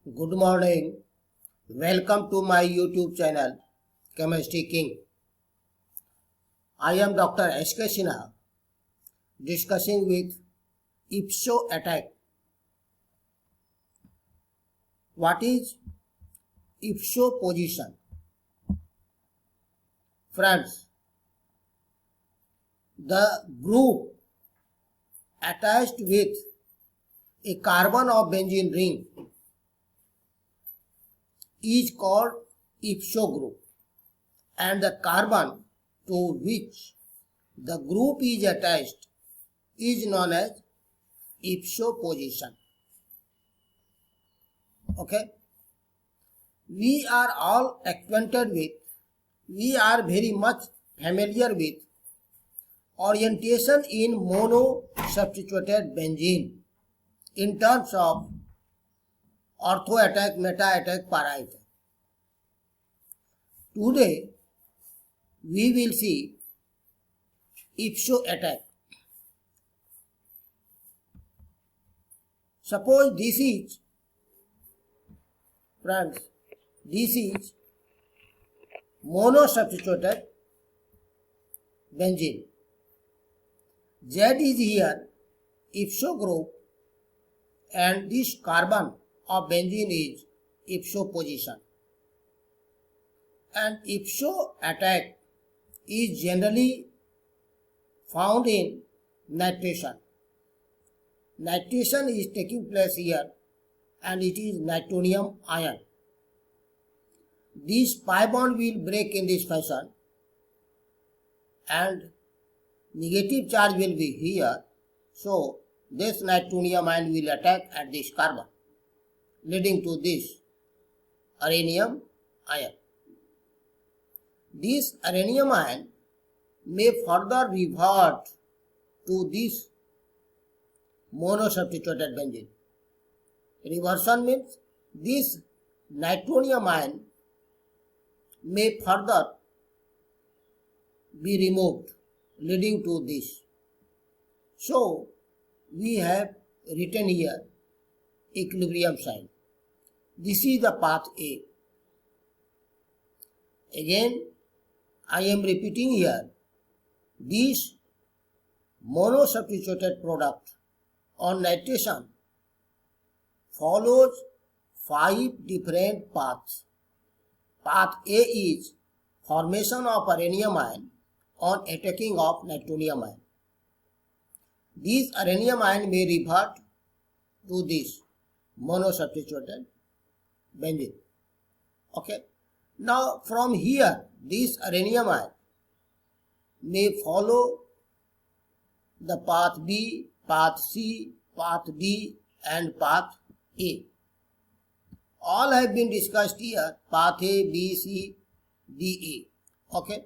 Good morning. Welcome to my YouTube channel, Chemistry King. I am Dr. S.K. Sinha, discussing with IPSO attack. What is IPSO position? Friends, the group attached with a carbon of benzene ring is called IPSO group, and the carbon to which the group is attached is known as IPSO position. Okay? We are all acquainted with, we are very much familiar with orientation in mono-substituted benzene in terms of ortho attack, meta attack, para attack. Today, we will see IPSO attack. Suppose this is, friends, this is mono-substituted benzene. Z is here IPSO group, and this carbon of benzene is IPSO position. And IPSO attack is generally found in nitration. Nitration is taking place here, and it is nitronium ion. This pi bond will break in this fashion, and negative charge will be here. So this nitronium ion will attack at this carbon, leading to this uranium ion. This uranium ion may further revert to this mono-substituted benzene. Reversion means this nitronium ion may further be removed, leading to this. So we have written here equilibrium sign. This is the path A. Again, I am repeating here, this mono-substituted product on nitration follows 5 different paths. Path A is formation of uranium ion on attacking of nitronium ion. This uranium ion may revert to this mono-substituted benzene. Okay. Now from here, this uranium ion may follow the path B, path C, path D and path A. All have been discussed here, path A, B, C, D, A. Okay.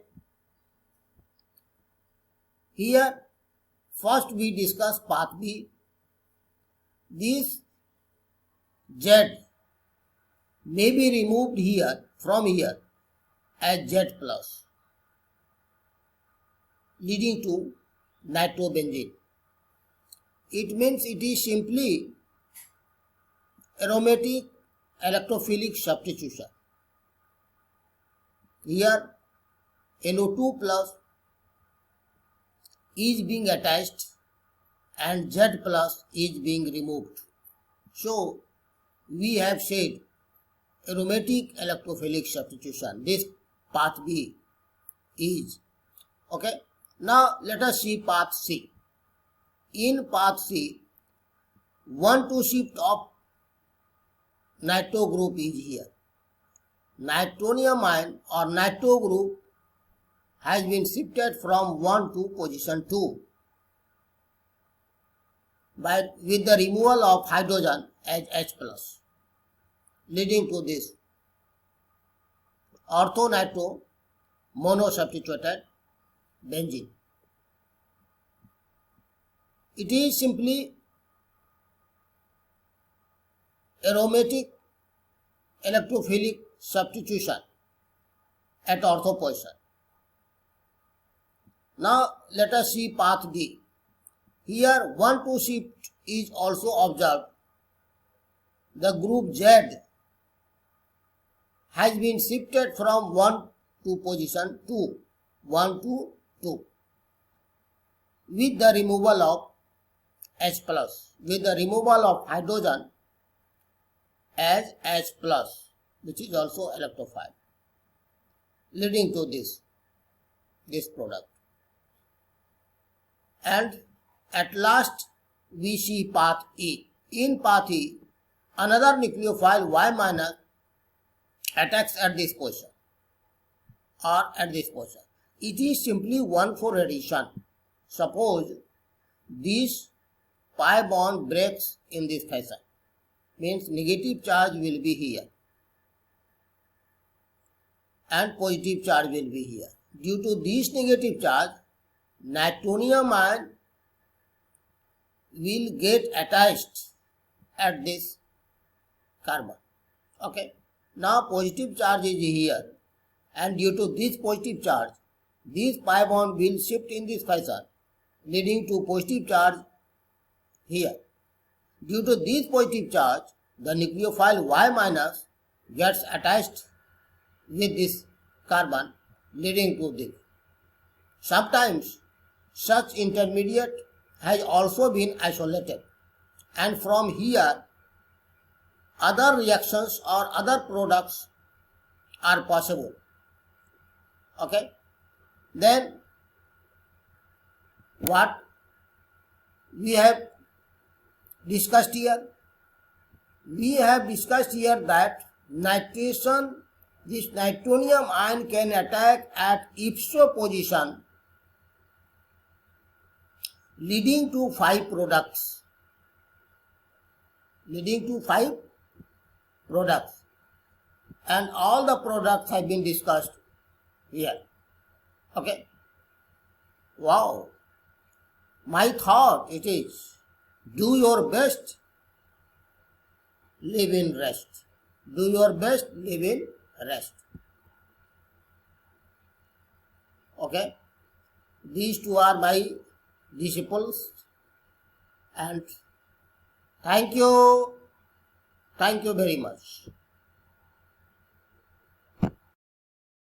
Here, first we discuss path B. This Z may be removed here, from here, as Z plus, leading to nitrobenzene. It means it is simply aromatic electrophilic substitution. Here NO2 plus is being attached and Z plus is being removed. So we have said aromatic electrophilic substitution. This path B is. Okay. Now let us see path C. In path C, 1,2 shift of nitro group is here. Nitronium ion or nitro group has been shifted from 1 to position 2 with the removal of hydrogen as H plus, leading to this ortho-nitro mono-substituted benzene. It is simply aromatic electrophilic substitution at ortho position. Now let us see path D. Here 1,2 shift is also observed. The group Z has been shifted from 1 to position 2, 1 to 2, with the removal of H plus, with the removal of hydrogen as H plus, which is also electrophile, leading to this product. And at last we see path E. In path E, another nucleophile Y minus attacks at this position or at this position. It is simply 1,4 addition. Suppose this pi bond breaks in this fashion, means negative charge will be here and positive charge will be here. Due to this negative charge, nitronium ion will get attached at this carbon. Okay. Now positive charge is here, and due to this positive charge, this pi bond will shift in this fashion, leading to positive charge here. Due to this positive charge, the nucleophile Y minus gets attached with this carbon, leading to this. Sometimes such intermediate has also been isolated, and from here other reactions or other products are possible. Okay. Then what we have discussed here? We have discussed here that nitration, this nitronium ion can attack at ipso position, leading to 5 products. And all the products have been discussed here. Okay. Wow. My thought it is, do your best, live in rest. Do your best, live in rest. Okay. These two are my disciples, and thank you very much.